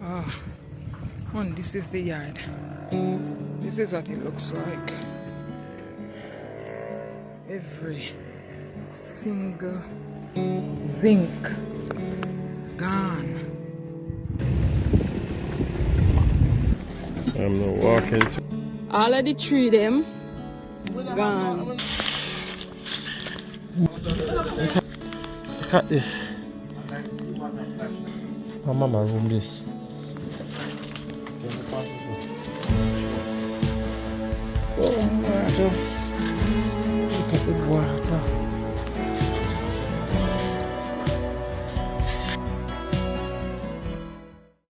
Ah, and this is the yard. This is what it looks like. Every single zinc gone. I'm not walking. All of the tree them gone. Look at this. My mama room this. Oh my, just look at the water.